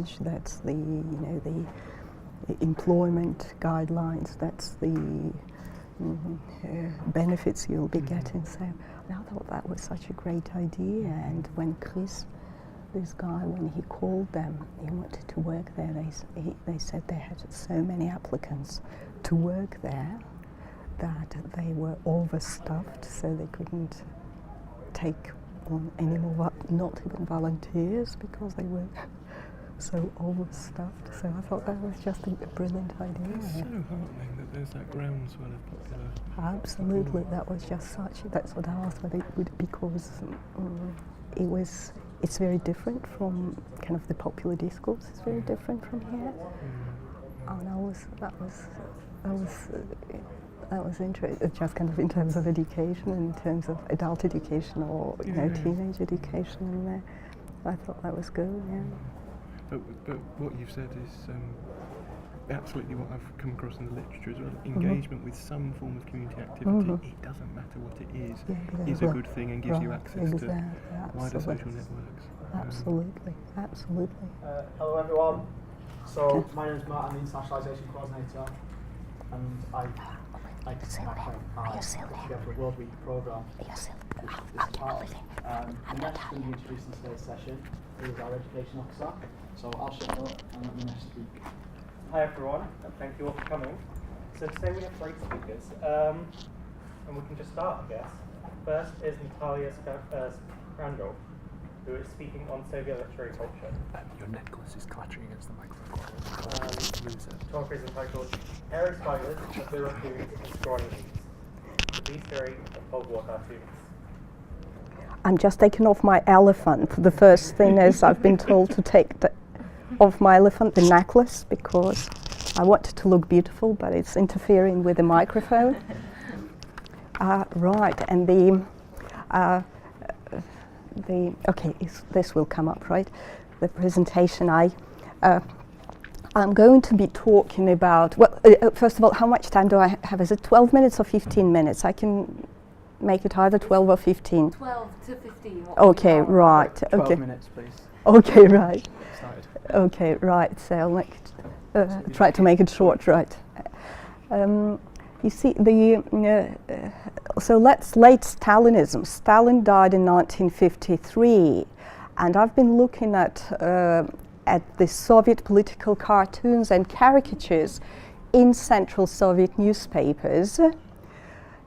wage, that's the employment guidelines, that's the benefits you'll be getting. So I thought that was such a great idea. And when Chris, this guy, when he called them, he wanted to work there, they said they had so many applicants to work there that they were overstuffed, so they couldn't take on any more, not even volunteers, because they were so overstuffed. So I thought that was just a brilliant idea. It's so heartening that there's that groundswell of popular. Absolutely, that was just such. That's what I asked whether it would, because it's very different from kind of the popular discourse. It's very different from here. And that was interesting. Just kind of in terms of education, in terms of adult education or teenage education in there. I thought that was good. Yeah. But what you've said is absolutely what I've come across in the literature as well. Engagement with some form of community activity, it doesn't matter what it is a good thing and gives you access to wider social networks. Absolutely. Hello everyone. So my name is Matt, I'm the Internationalisation Coordinator, and I put together a World Week programme. This part. The next going to be introduced in today's session is our Education Officer. So I'll shut up and let the next speak. Hi everyone, and thank you all for coming. So today we have 3 speakers, and we can just start, I guess. First is Natalia Skrandl, who is speaking on Soviet literary culture. Your necklace is clattering against the microphone. Talk is entitled Hairy Spiders, Blue Raccoons and Scrawny Leaves, the Beast Theory of Cold War Cartoons. I'm just taking off my elephant. The first thing is I've been told to take off my elephant, the necklace, because I want it to look beautiful, but it's interfering with the microphone. Right, and this will come up, right? The presentation, I'm going to be talking about, first of all, how much time do I have? Is it 12 minutes or 15 minutes? I can make it either 12 or 15. 12 to 15. Okay, right. 12 minutes, please. Okay, right. Started. Okay, right. So I'll try to make it short, right? You see, so let's late Stalinism. Stalin died in 1953, and I've been looking at the Soviet political cartoons and caricatures in Central Soviet newspapers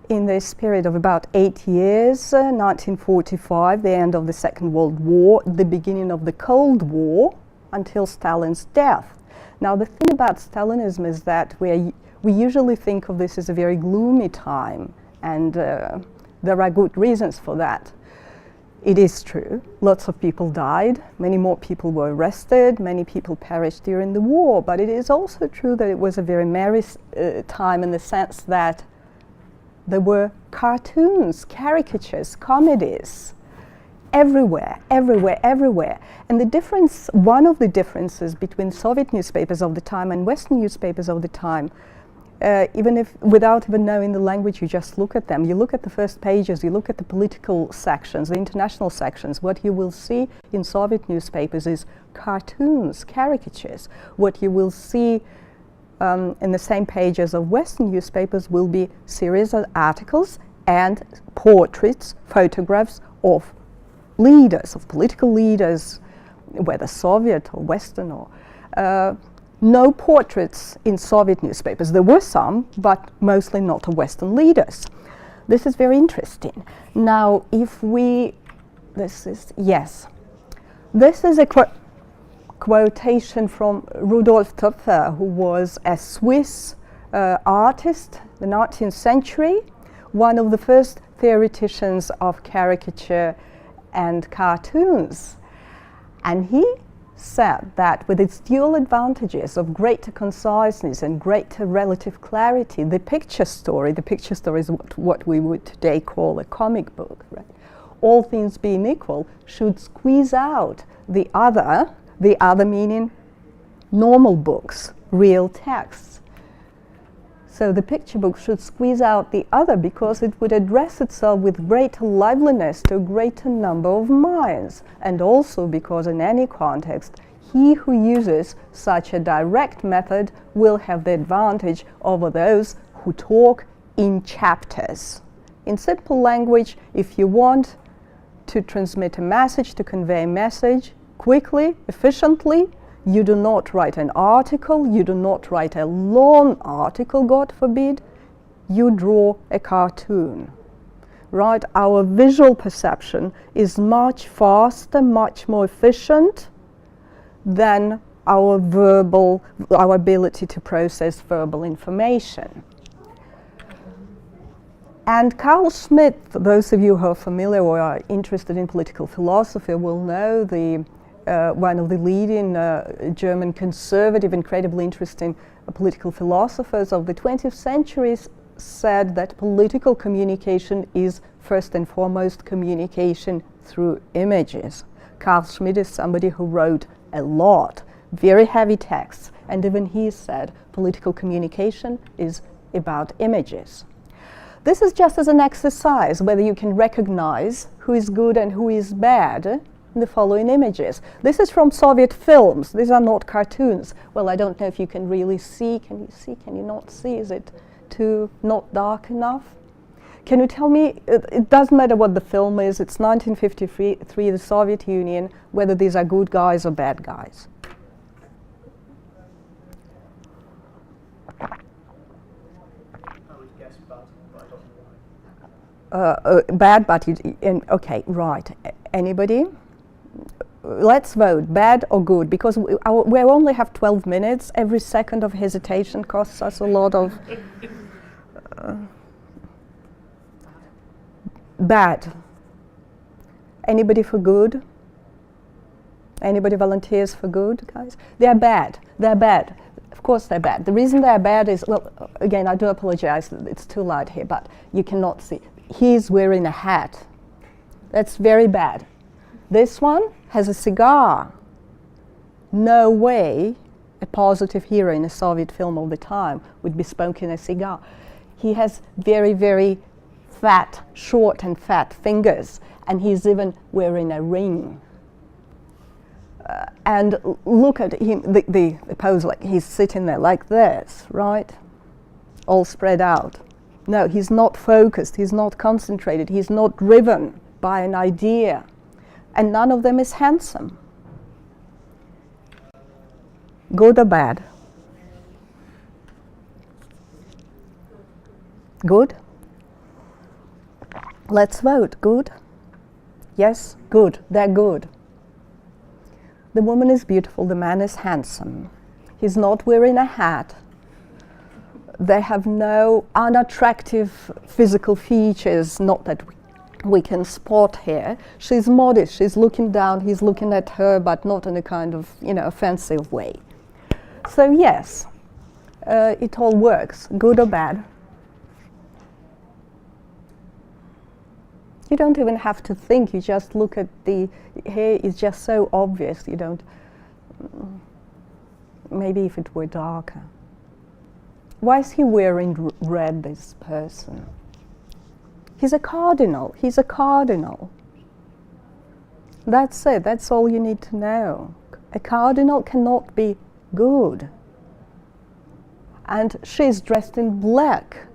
in this period of about 8 years, 1945, the end of the Second World War, the beginning of the Cold War, until Stalin's death. Now, the thing about Stalinism is that we usually think of this as a very gloomy time, and there are good reasons for that. It is true. Lots of people died, many more people were arrested, many people perished during the war, but it is also true that it was a very merry time in the sense that there were cartoons, caricatures, comedies, everywhere. And the difference, one of the differences between Soviet newspapers of the time and Western newspapers of the time, even if without even knowing the language, you just look at them. You look at the first pages, you look at the political sections, the international sections. What you will see in Soviet newspapers is cartoons, caricatures. What you will see in the same pages of Western newspapers will be series of articles and portraits, photographs of leaders, of political leaders, whether Soviet or Western or no portraits in Soviet newspapers. There were some, but mostly not of Western leaders. This is very interesting. Now, this is a quotation from Rudolf Töpfer, who was a Swiss artist, the 19th century, one of the first theoreticians of caricature and cartoons. And he said that with its dual advantages of greater conciseness and greater relative clarity, the picture story is what we would today call a comic book, right? All things being equal, should squeeze out the other meaning normal books, real texts. So the picture book should squeeze out the other because it would address itself with greater liveliness to a greater number of minds, and also because in any context, he who uses such a direct method will have the advantage over those who talk in chapters. In simple language, if you want to transmit a message, to convey a message quickly, efficiently, you do not write an article, you do not write a long article, God forbid, you draw a cartoon. Right? Our visual perception is much faster, much more efficient than our ability to process verbal information. And Carl Schmitt, for those of you who are familiar or are interested in political philosophy, will know one of the leading German conservative, incredibly interesting political philosophers of the 20th century said that political communication is first and foremost communication through images. Carl Schmitt is somebody who wrote a lot, very heavy texts, and even he said political communication is about images. This is just as an exercise, whether you can recognize who is good and who is bad in the following images. This is from Soviet films. These are not cartoons. Well, I don't know if you can really see. Can you see? Can you not see? Is it too not dark enough? Can you tell me, it doesn't matter what the film is, it's 1953, the Soviet Union, whether these are good guys or bad guys. Bad, but okay, right. Anybody? Let's vote, bad or good, because we only have 12 minutes. Every second of hesitation costs us a lot of... bad. Anybody for good? Anybody volunteers for good, guys? They're bad. They're bad. Of course they're bad. The reason they're bad is, well, again, I do apologize, it's too light here, but you cannot see. He's wearing a hat. That's very bad. This one has a cigar. No way a positive hero in a Soviet film of the time would be smoking a cigar. He has very, very fat, short and fat fingers, and he's even wearing a ring. And look at him, the pose, like he's sitting there like this, right? All spread out. No, he's not focused, he's not concentrated, he's not driven by an idea. And none of them is handsome. Good or bad? Good? Let's vote. Good? Yes? Good. They're good. The woman is beautiful, the man is handsome. He's not wearing a hat. They have no unattractive physical features, not that we can spot here. She's modest, she's looking down, he's looking at her, but not in a kind of, offensive way. So yes, it all works, good or bad. You don't even have to think, you just look at the hair, is just so obvious, you don't, maybe if it were darker. Why is he wearing red, this person? He's a cardinal, he's a cardinal. That's it, that's all you need to know. A cardinal cannot be good. And she's dressed in black.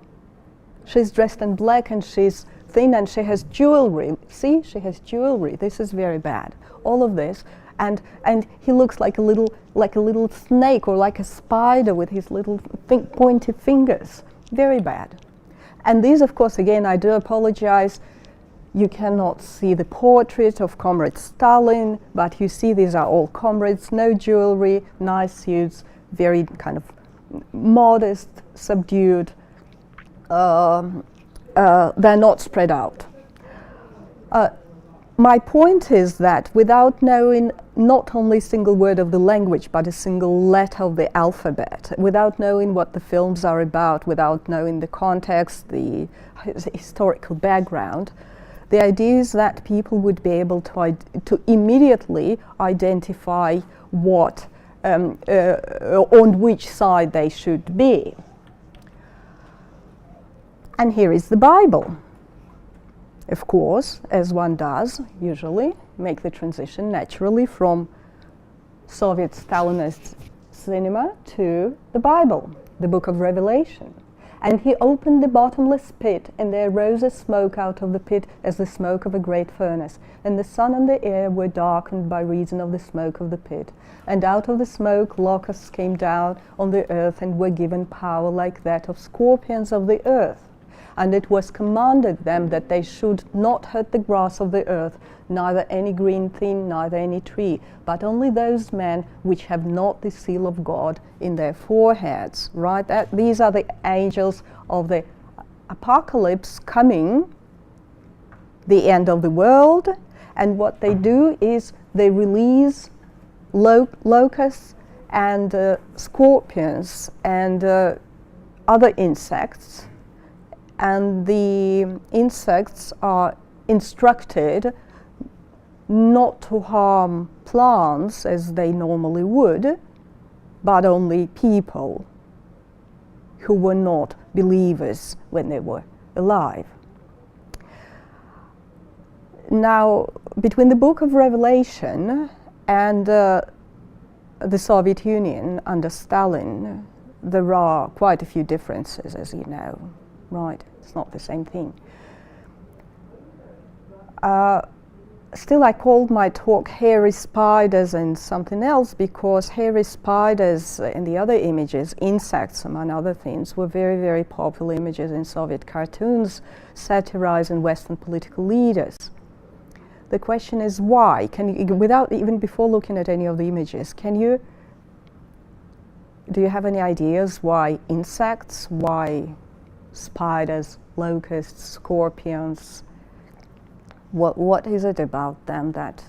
She's dressed in black and she's thin and she has jewelry. See, she has jewelry. This is very bad. All of this, and he looks like a little snake or like a spider with his little pointy fingers. Very bad. And these, of course, again, I do apologize. You cannot see the portrait of Comrade Stalin, but you see these are all comrades, no jewelry, nice suits, very kind of modest, subdued. They're not spread out. My point is that without knowing not only a single word of the language, but a single letter of the alphabet, without knowing what the films are about, without knowing the context, the historical background, the idea is that people would be able to immediately identify what, on which side they should be. And here is the Bible. Of course, as one does, usually, make the transition naturally from Soviet Stalinist cinema to the Bible, the book of Revelation. And he opened the bottomless pit, and there rose a smoke out of the pit as the smoke of a great furnace. And the sun and the air were darkened by reason of the smoke of the pit. And out of the smoke locusts came down on the earth and were given power like that of scorpions of the earth. And it was commanded them that they should not hurt the grass of the earth, neither any green thing, neither any tree, but only those men which have not the seal of God in their foreheads. Right? These are the angels of the apocalypse coming, the end of the world. And what they do is they release locusts and scorpions and other insects. And the insects are instructed not to harm plants as they normally would, but only people who were not believers when they were alive. Now, between the book of Revelation and the Soviet Union under Stalin, there are quite a few differences, as you know. Right, it's not the same thing. Still, I called my talk Hairy Spiders and something else because hairy spiders and the other images, insects among other things, were very, very popular images in Soviet cartoons satirizing Western political leaders. The question is why? Without even before looking at any of the images, do you have any ideas why insects, why spiders, locusts, scorpions? What is it about them that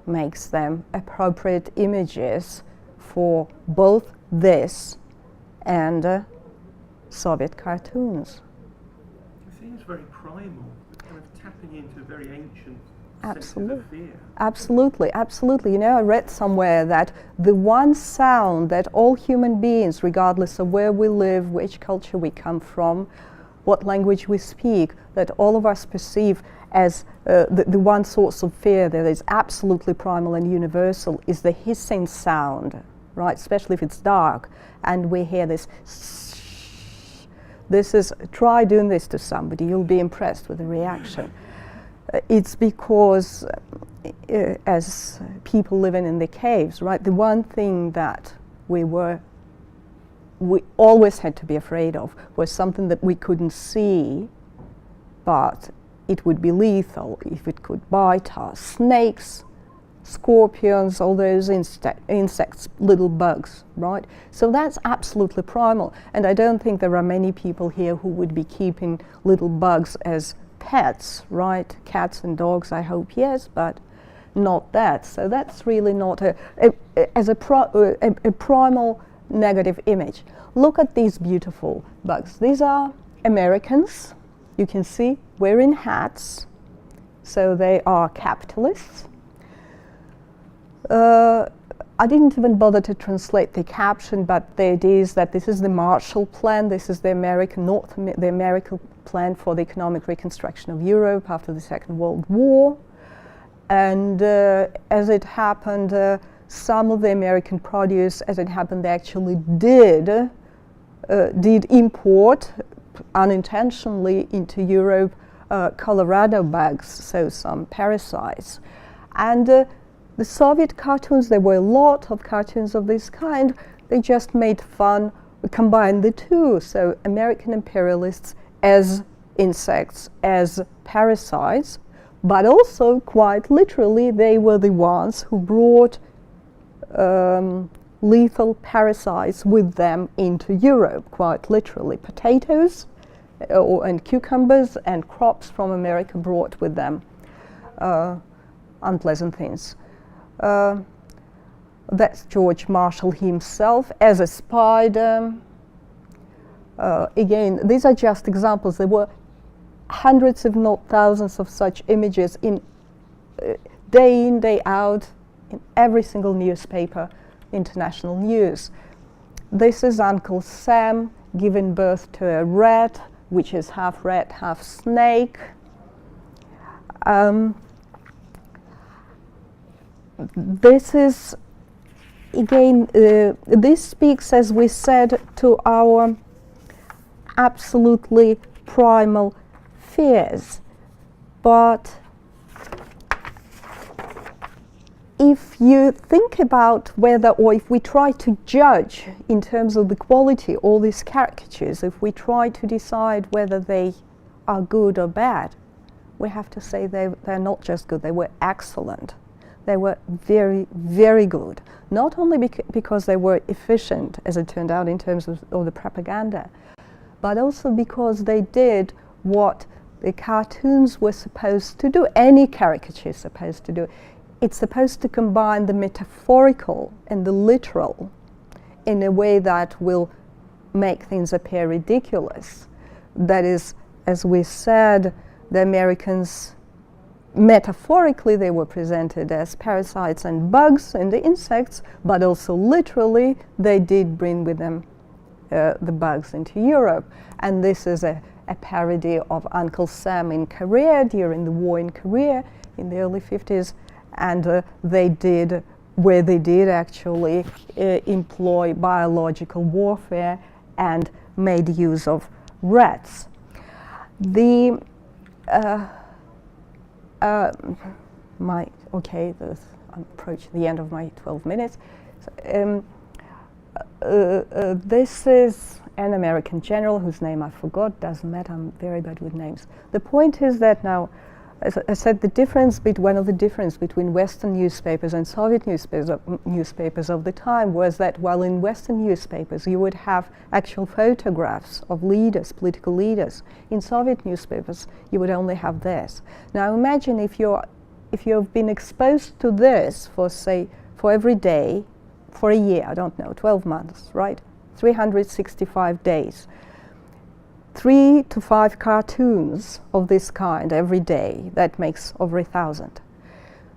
makes them appropriate images for both this and Soviet cartoons? It seems very primal, kind of tapping into a very ancient Absolutely. sense of fear. Absolutely, absolutely. You know, I read somewhere that the one sound that all human beings, regardless of where we live, which culture we come from, what language we speak, that all of us perceive as the one source of fear that is absolutely primal and universal is the hissing sound, right? Especially if it's dark and we hear this. Try doing this to somebody, you'll be impressed with the reaction. It's because as people living in the caves, right, the one thing that we always had to be afraid of was something that we couldn't see, but it would be lethal if it could bite us. Snakes, scorpions, all those insects, little bugs, right? So that's absolutely primal. And I don't think there are many people here who would be keeping little bugs as pets, right? Cats and dogs, I hope, yes, but not that. So that's really not a primal negative image. Look at these beautiful bugs. These are Americans, you can see, wearing hats, so they are capitalists. I didn't even bother to translate the caption, but the idea is that this is the Marshall Plan. This is the American plan for the economic reconstruction of Europe after the Second World War. And as it happened, some of the American produce, as it happened, they actually did import unintentionally into Europe Colorado bugs, so some parasites. And the Soviet cartoons, there were a lot of cartoons of this kind, they just made fun, combined the two. So American imperialists as insects, as parasites, but also quite literally they were the ones who brought lethal parasites with them into Europe, quite literally. Potatoes and cucumbers and crops from America brought with them unpleasant things. That's George Marshall himself as a spider. Again, these are just examples. There were hundreds, if not thousands, of such images day in, day out, in every single newspaper, international news. This is Uncle Sam giving birth to a rat, which is half rat, half snake. This is again, this speaks, as we said, to our absolutely primal fears. But if you think about whether, or if we try to judge in terms of the quality all these caricatures, if we try to decide whether they are good or bad, we have to say they're not just good, they were excellent. They were very, very good. Not only because they were efficient, as it turned out in terms of the propaganda, but also because they did what the cartoons were supposed to do, any caricature is supposed to do. It's supposed to combine the metaphorical and the literal in a way that will make things appear ridiculous. That is, as we said, the Americans, metaphorically, they were presented as parasites and bugs and the insects, but also literally, they did bring with them the bugs into Europe. And this is a parody of Uncle Sam in Korea during the war in Korea in the early 50s. And they did actually employ biological warfare and made use of rats. I'm approaching the end of my 12 minutes. This is an American general whose name I forgot, doesn't matter, I'm very bad with names. The point is that now, as I said, one of the difference between Western newspapers and Soviet newspapers of the time was that while in Western newspapers you would have actual photographs of leaders, political leaders, in Soviet newspapers you would only have this. Now imagine if you've been exposed to this for every day, for a year, I don't know, 12 months, right? 365 days. 3 to 5 cartoons of this kind every day, that makes over 1,000.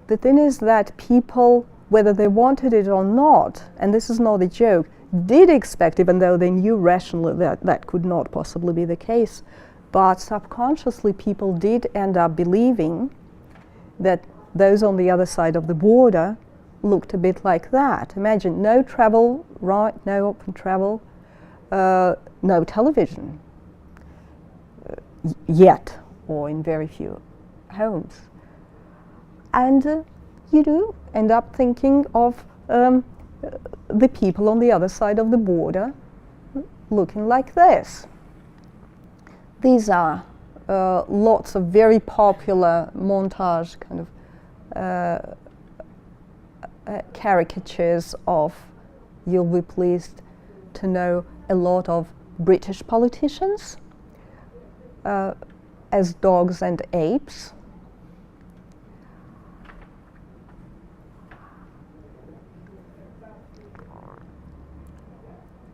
The thing is that people, whether they wanted it or not, and this is not a joke, did expect, even though they knew rationally that could not possibly be the case, but subconsciously people did end up believing that those on the other side of the border looked a bit like that. Imagine no travel, right, no open travel, no television. Yet, or in very few homes. And you do end up thinking of the people on the other side of the border looking like this. These are lots of very popular montage kind of caricatures of, you'll be pleased to know, a lot of British politicians as dogs and apes.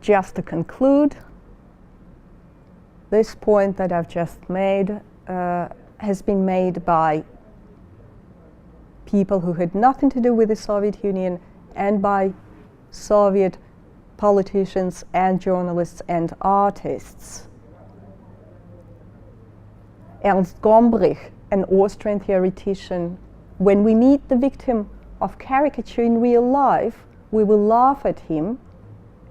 Just to conclude, this point that I've just made has been made by people who had nothing to do with the Soviet Union and by Soviet politicians and journalists and artists. Ernst Gombrich, an Austrian theoretician, when we meet the victim of caricature in real life, we will laugh at him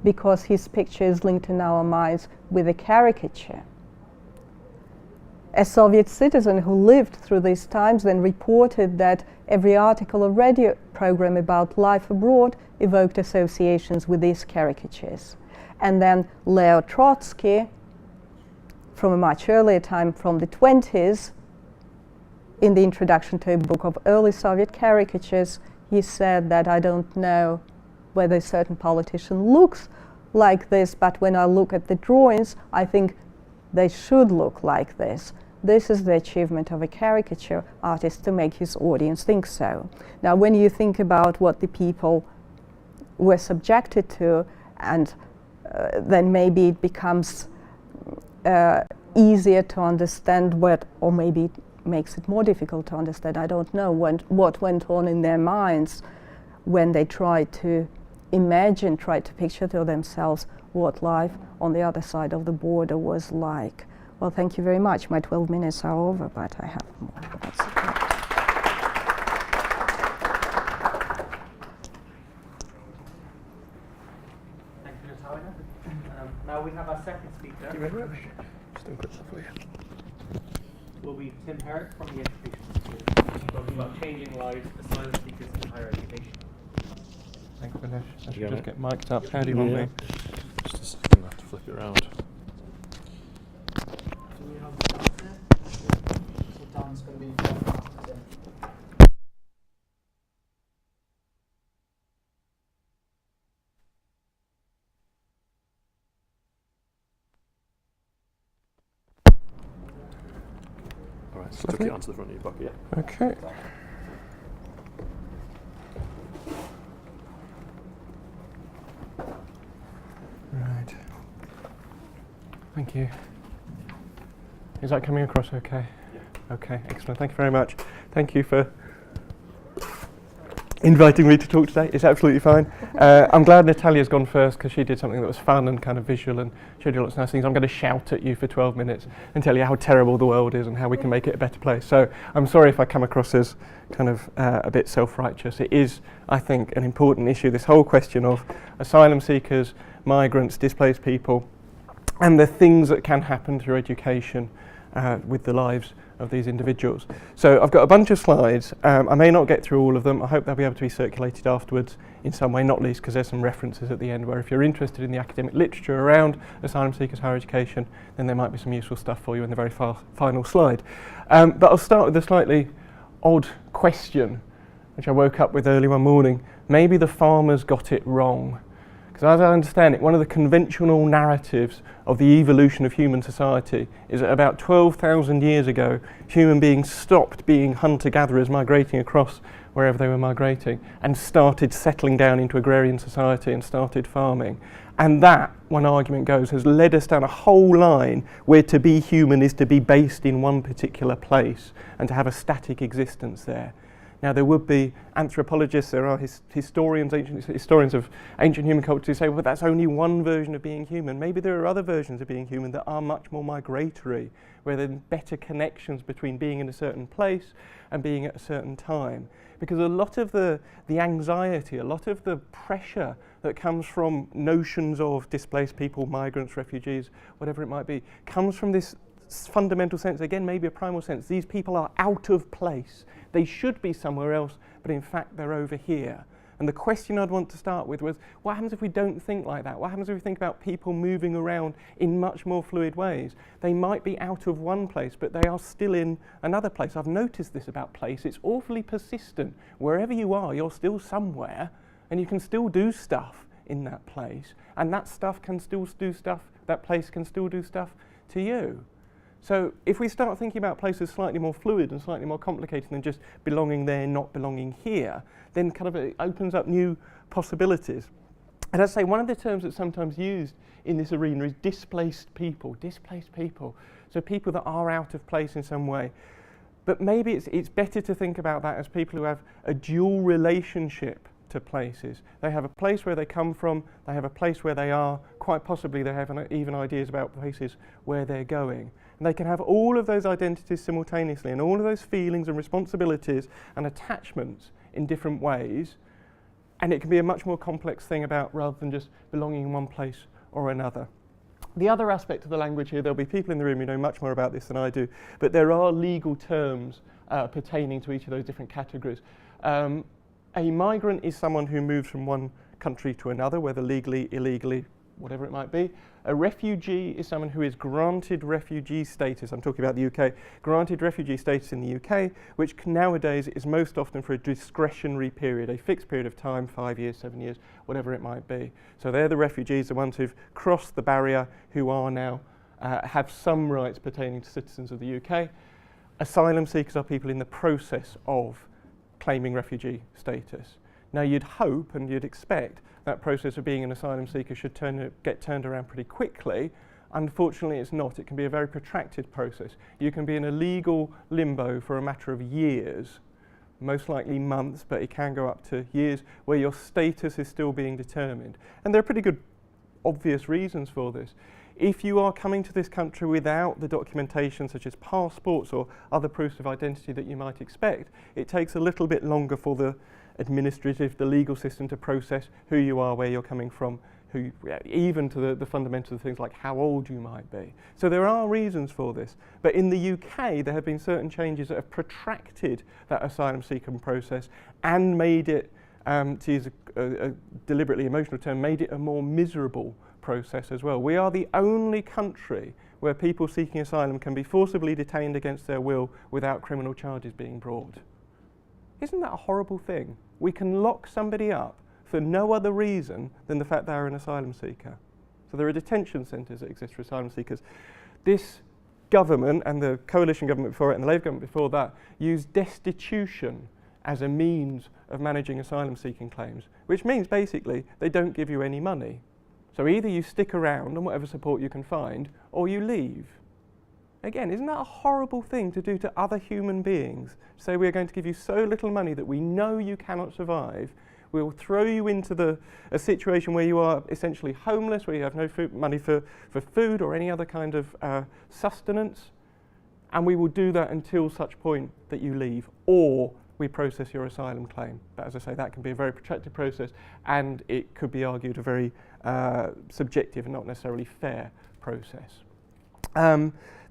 because his picture is linked in our minds with a caricature. A Soviet citizen who lived through these times then reported that every article or radio program about life abroad evoked associations with these caricatures. And then Leo Trotsky, from a much earlier time, from the 20s, in the introduction to a book of early Soviet caricatures, he said that I don't know whether a certain politician looks like this, but when I look at the drawings, I think they should look like this. This is the achievement of a caricature artist, to make his audience think so. Now, when you think about what the people were subjected to, and then maybe it becomes easier to understand or maybe it makes it more difficult to understand. I don't know what went on in their minds when they tried to picture to themselves what life on the other side of the border was like. Well, thank you very much. My 12 minutes are over, but I have more. That's okay. Now we have our second speaker. Just do a quick for you. Will be Tim Herrick from the Education School, talking about changing lives, asylum seekers in higher education. Thanks, Vinesh. I should got just it? get mic'd up. How do you want me? Just a second, I have to flip it around. Do we have the answer? So Dan's going to be Tim. Alright, so tuck it onto the front of your bucket, yeah? Okay. Right. Thank you. Is that coming across okay? Yeah. Okay, excellent. Thank you very much. Thank you for inviting me to talk today. It's absolutely fine. I'm glad Natalia's gone first because she did something that was fun and kind of visual and showed you lots of nice things. I'm going to shout at you for 12 minutes and tell you how terrible the world is and how we can make it a better place. So I'm sorry if I come across as kind of a bit self-righteous. It is, I think, an important issue, this whole question of asylum seekers, migrants, displaced people, and the things that can happen through education with the lives of these individuals. So I've got a bunch of slides. I may not get through all of them. I hope they'll be able to be circulated afterwards in some way, not least because there's some references at the end where if you're interested in the academic literature around asylum seekers, higher education, then there might be some useful stuff for you in the very final slide. But I'll start with a slightly odd question, which I woke up with early one morning. Maybe the farmers got it wrong. Because as I understand it, one of the conventional narratives of the evolution of human society is that about 12,000 years ago, human beings stopped being hunter-gatherers migrating across wherever they were migrating and started settling down into agrarian society and started farming. And that, one argument goes, has led us down a whole line where to be human is to be based in one particular place and to have a static existence there. Now, there would be anthropologists, there are historians of ancient human culture who say, well, that's only one version of being human. Maybe there are other versions of being human that are much more migratory, where there are better connections between being in a certain place and being at a certain time. Because a lot of the anxiety, a lot of the pressure that comes from notions of displaced people, migrants, refugees, whatever it might be, comes from this fundamental sense, again, maybe a primal sense, these people are out of place. They should be somewhere else, but in fact they're over here. And the question I'd want to start with was, what happens if we don't think like that? What happens if we think about people moving around in much more fluid ways? They might be out of one place, but they are still in another place. I've noticed this about place. It's awfully persistent. Wherever you are, you're still somewhere, and you can still do stuff in that place. And that stuff can still do stuff, that place can still do stuff to you. So if we start thinking about places slightly more fluid and slightly more complicated than just belonging there, not belonging here, then kind of it opens up new possibilities. And I'd say one of the terms that's sometimes used in this arena is displaced people. Displaced people. So people that are out of place in some way. But maybe it's better to think about that as people who have a dual relationship to places. They have a place where they come from, they have a place where they are, quite possibly they have even ideas about places where they're going. And they can have all of those identities simultaneously and all of those feelings and responsibilities and attachments in different ways. And it can be a much more complex thing about rather than just belonging in one place or another. The other aspect of the language here, there'll be people in the room who know much more about this than I do, but there are legal terms pertaining to each of those different categories. A migrant is someone who moves from one country to another, whether legally, illegally, whatever it might be. A refugee is someone who is granted refugee status. I'm talking about the UK. Granted refugee status in the UK, which nowadays is most often for a discretionary period, a fixed period of time, 5 years, 7 years, whatever it might be. So they're the refugees, the ones who've crossed the barrier, who are now have some rights pertaining to citizens of the UK. Asylum seekers are people in the process of claiming refugee status. Now you'd hope and you'd expect that process of being an asylum seeker should get turned around pretty quickly. Unfortunately it's not. It can be a very protracted process. You can be in a legal limbo for a matter of years, most likely months, but it can go up to years where your status is still being determined. And there are pretty good obvious reasons for this. If you are coming to this country without the documentation such as passports or other proofs of identity that you might expect, it takes a little bit longer for the administrative, the legal system to process who you are, where you're coming from, even to the fundamental things like how old you might be. So there are reasons for this. But in the UK, there have been certain changes that have protracted that asylum seeking process and made it, to use a deliberately emotional term, made it a more miserable process as well. We are the only country where people seeking asylum can be forcibly detained against their will without criminal charges being brought. Isn't that a horrible thing? We can lock somebody up for no other reason than the fact they're an asylum seeker. So there are detention centres that exist for asylum seekers. This government and the coalition government before it and the Labour government before that used destitution as a means of managing asylum seeking claims, which means basically they don't give you any money. So either you stick around on whatever support you can find or you leave. Again, isn't that a horrible thing to do to other human beings? Say we're going to give you so little money that we know you cannot survive. We'll throw you into a situation where you are essentially homeless, where you have no money for food or any other kind of sustenance, and we will do that until such point that you leave, or we process your asylum claim. But as I say, that can be a very protracted process, and it could be argued a very subjective and not necessarily fair process.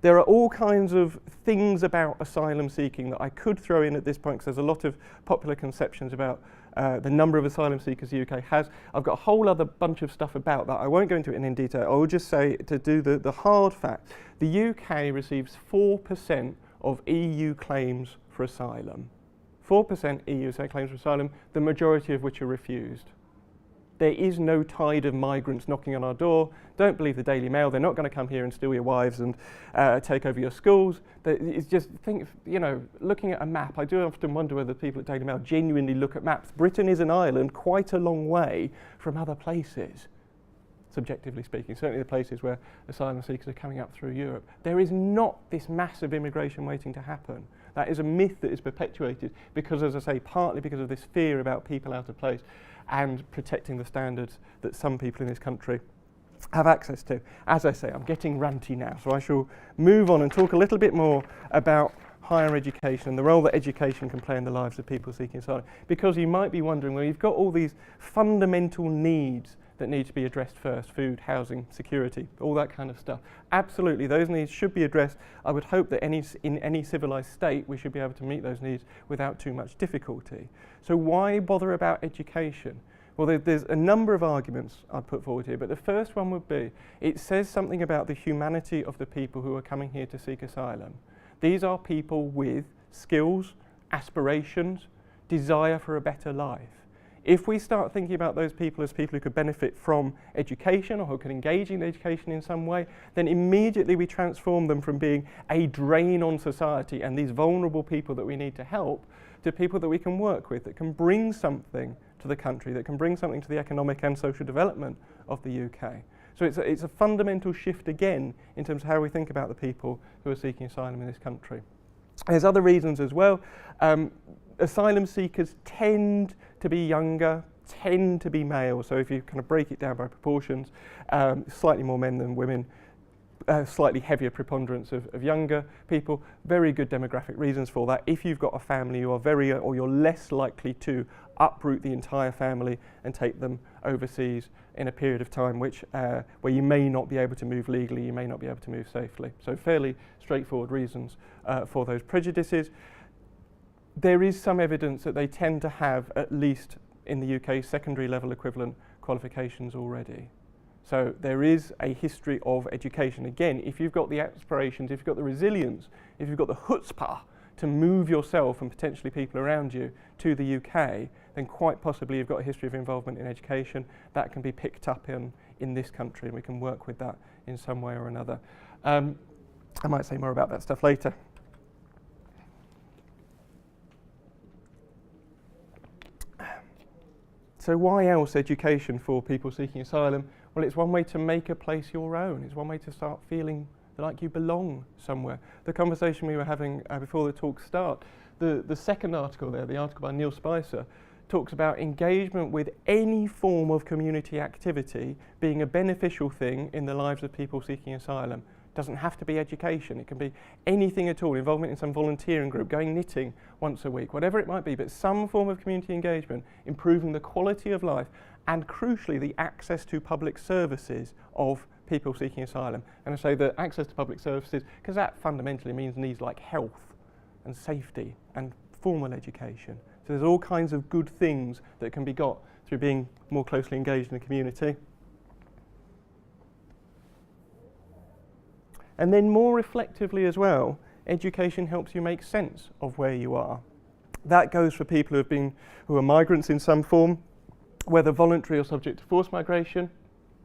There are all kinds of things about asylum seeking that I could throw in at this point, because there's a lot of popular conceptions about the number of asylum seekers the UK has. I've got a whole other bunch of stuff about that. I won't go into it in detail. I will just say, to do the hard fact, the UK receives 4% of EU claims for asylum. 4% EU claims for asylum, the majority of which are refused. There is no tide of migrants knocking on our door. Don't believe the Daily Mail. They're not going to come here and steal your wives and take over your schools. It's just, looking at a map, I do often wonder whether people at Daily Mail genuinely look at maps. Britain is an island quite a long way from other places, subjectively speaking, certainly the places where asylum seekers are coming up through Europe. There is not this massive immigration waiting to happen. That is a myth that is perpetuated because, as I say, partly because of this fear about people out of place and protecting the standards that some people in this country have access to. As I say, I'm getting ranty now, so I shall move on and talk a little bit more about higher education and the role that education can play in the lives of people seeking asylum. Because you might be wondering, well, you've got all these fundamental needs that need to be addressed first: food, housing, security, all that kind of stuff. Absolutely, those needs should be addressed. I would hope that in any civilised state we should be able to meet those needs without too much difficulty. So why bother about education? Well, there's a number of arguments I'd put forward here, but the first one would be, it says something about the humanity of the people who are coming here to seek asylum. These are people with skills, aspirations, desire for a better life. If we start thinking about those people as people who could benefit from education or who can engage in education in some way, then immediately we transform them from being a drain on society and these vulnerable people that we need to help to people that we can work with, that can bring something to the country, that can bring something to the economic and social development of the UK. So it's a fundamental shift again in terms of how we think about the people who are seeking asylum in this country. There's other reasons as well. Asylum seekers tend to be younger, tend to be male. So if you kind of break it down by proportions, slightly more men than women, slightly heavier preponderance of younger people. Very good demographic reasons for that. If you've got a family, you are or you're less likely to uproot the entire family and take them overseas in a period of time where you may not be able to move legally, you may not be able to move safely. So fairly straightforward reasons for those prejudices. There is some evidence that they tend to have, at least in the UK, secondary level equivalent qualifications already. So there is a history of education. Again, if you've got the aspirations, if you've got the resilience, if you've got the chutzpah to move yourself and potentially people around you to the UK, then quite possibly you've got a history of involvement in education. That can be picked up in this country, and we can work with that in some way or another. I might say more about that stuff later. So why else education for people seeking asylum? Well, it's one way to make a place your own. It's one way to start feeling like you belong somewhere. The conversation we were having before the talk start, the second article there, the article by Neil Spicer, talks about engagement with any form of community activity being a beneficial thing in the lives of people seeking asylum. Doesn't have to be education, it can be anything at all, involvement in some volunteering group, going knitting once a week, whatever it might be, but some form of community engagement, improving the quality of life and crucially the access to public services of people seeking asylum. And I say that access to public services, because that fundamentally means needs like health and safety and formal education. So there's all kinds of good things that can be got through being more closely engaged in the community. And then more reflectively as well, education helps you make sense of where you are. That goes for people who are migrants in some form, whether voluntary or subject to forced migration.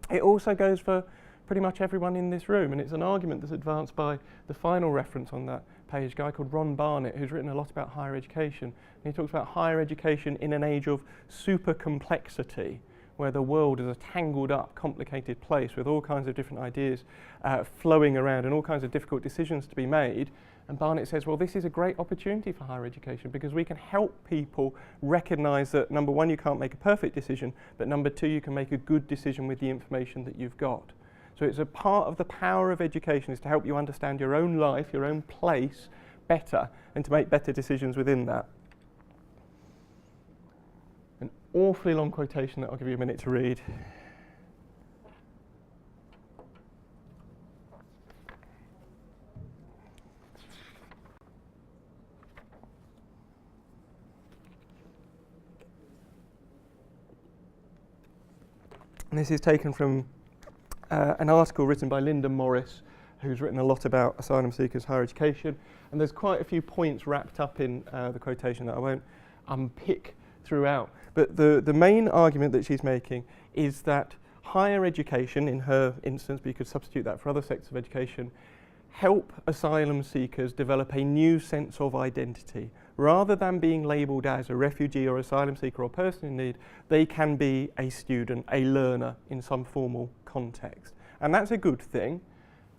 It also goes for pretty much everyone in this room, and it's an argument that's advanced by the final reference on that page, a guy called Ron Barnett, who's written a lot about higher education. And he talks about higher education in an age of super complexity, where the world is a tangled up, complicated place with all kinds of different ideas flowing around and all kinds of difficult decisions to be made. And Barnett says, well, this is a great opportunity for higher education because we can help people recognise that, number one, you can't make a perfect decision, but number two, you can make a good decision with the information that you've got. So it's a part of the power of education is to help you understand your own life, your own place better, and to make better decisions within that. An awfully long quotation that I'll give you a minute to read. And this is taken from an article written by Linda Morris, who's written a lot about asylum seekers' higher education. And there's quite a few points wrapped up in the quotation that I won't unpick throughout. But the main argument that she's making is that higher education, in her instance, but you could substitute that for other sectors of education, help asylum seekers develop a new sense of identity. Rather than being labelled as a refugee or asylum seeker or person in need, they can be a student, a learner in some formal context. And that's a good thing.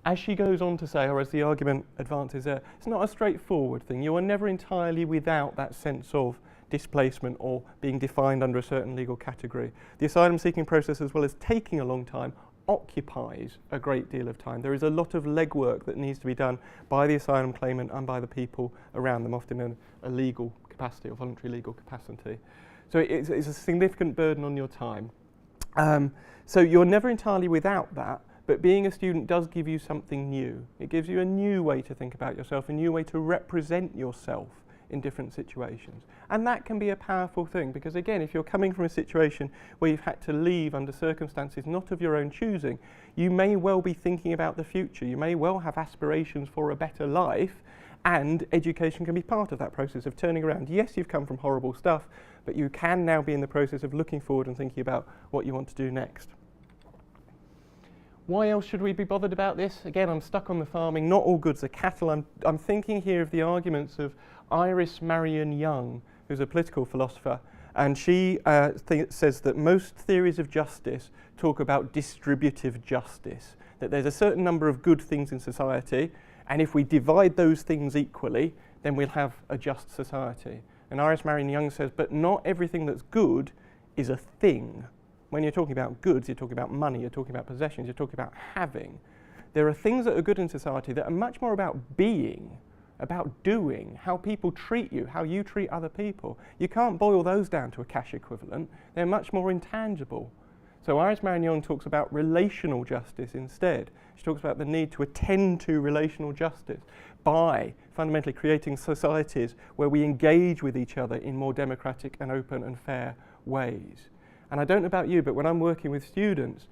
As she goes on to say, or as the argument advances there, it's not a straightforward thing. You are never entirely without that sense of displacement or being defined under a certain legal category. The asylum seeking process, as well as taking a long time, occupies a great deal of time. There is a lot of legwork that needs to be done by the asylum claimant and by the people around them, often in a legal capacity or voluntary legal capacity. So it's a significant burden on your time. So you're never entirely without that, but being a student does give you something new. It gives you a new way to think about yourself, a new way to represent yourself in different situations. And that can be a powerful thing because, again, if you're coming from a situation where you've had to leave under circumstances not of your own choosing, you may well be thinking about the future. You may well have aspirations for a better life, and education can be part of that process of turning around. Yes, you've come from horrible stuff, but you can now be in the process of looking forward and thinking about what you want to do next. Why else should we be bothered about this? Again, I'm stuck on the farming. Not all goods are cattle. I'm thinking here of the arguments of Iris Marion Young, who's a political philosopher, and she says that most theories of justice talk about distributive justice, that there's a certain number of good things in society, and if we divide those things equally, then we'll have a just society. And Iris Marion Young says, but not everything that's good is a thing. When you're talking about goods, you're talking about money, you're talking about possessions, you're talking about having. There are things that are good in society that are much more about being, about doing, how people treat you, how you treat other people. You can't boil those down to a cash equivalent. They're much more intangible. So Iris Marion Young talks about relational justice instead. She talks about the need to attend to relational justice by fundamentally creating societies where we engage with each other in more democratic and open and fair ways. And I don't know about you, but when I'm working with students,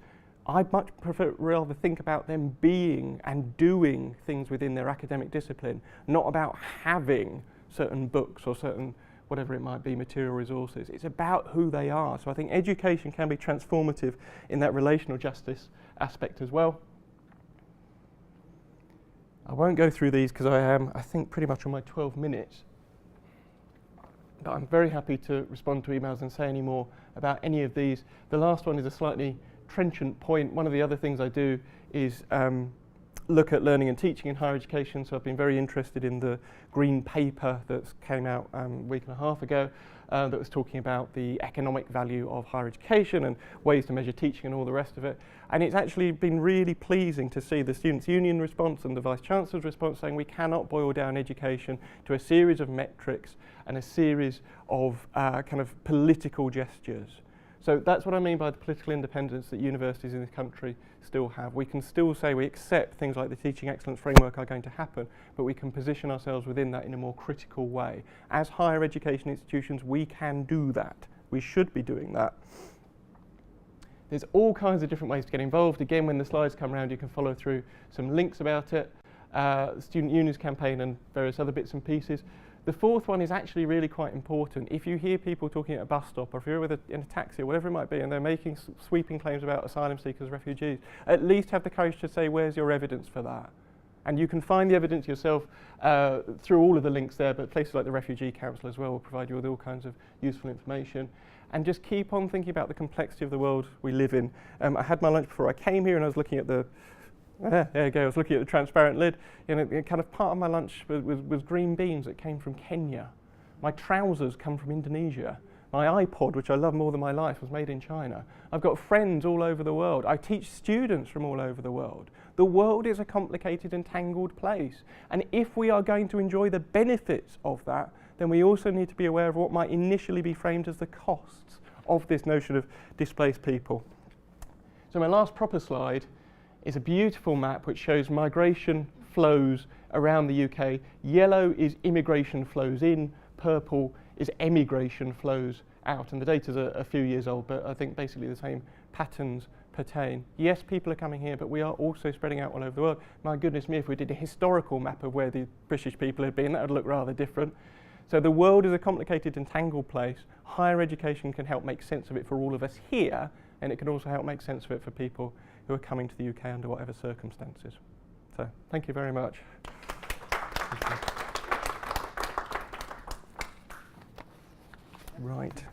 I'd much rather think about them being and doing things within their academic discipline, not about having certain books or certain, whatever it might be, material resources. It's about who they are. So I think education can be transformative in that relational justice aspect as well. I won't go through these because I think, pretty much on my 12 minutes. But I'm very happy to respond to emails and say any more about any of these. The last one is a slightly trenchant point. One of the other things I do is look at learning and teaching in higher education. So I've been very interested in the green paper that came out a week and a half ago that was talking about the economic value of higher education and ways to measure teaching and all the rest of it. And it's actually been really pleasing to see the Students' Union response and the Vice-Chancellor's response saying we cannot boil down education to a series of metrics and a series of kind of political gestures. So that's what I mean by the political independence that universities in this country still have. We can still say we accept things like the teaching excellence framework are going to happen, but we can position ourselves within that in a more critical way. As higher education institutions, we can do that. We should be doing that. There's all kinds of different ways to get involved. Again, when the slides come around, you can follow through some links about it, Student Unions campaign and various other bits and pieces. The fourth one is actually really quite important. If you hear people talking at a bus stop, or if you're in a taxi or whatever it might be, and they're making sweeping claims about asylum seekers, refugees, at least have the courage to say, where's your evidence for that? And you can find the evidence yourself through all of the links there, but places like the Refugee Council as well will provide you with all kinds of useful information. And just keep on thinking about the complexity of the world we live in. I had my lunch before I came here, and I was looking at the there you go. I was looking at the transparent lid. You know, kind of part of my lunch was green beans that came from Kenya. My trousers come from Indonesia. My iPod, which I love more than my life, was made in China. I've got friends all over the world. I teach students from all over the world. The world is a complicated and tangled place. And if we are going to enjoy the benefits of that, then we also need to be aware of what might initially be framed as the costs of this notion of displaced people. So my last proper slide is a beautiful map which shows migration flows around the UK. Yellow is immigration flows in, purple is emigration flows out. And the data's a few years old, but I think basically the same patterns pertain. Yes, people are coming here, but we are also spreading out all over the world. My goodness me, if we did a historical map of where the British people had been, that would look rather different. So the world is a complicated and tangled place. Higher education can help make sense of it for all of us here, and it can also help make sense of it for people who are coming to the UK under whatever circumstances. So, thank you very much. Right.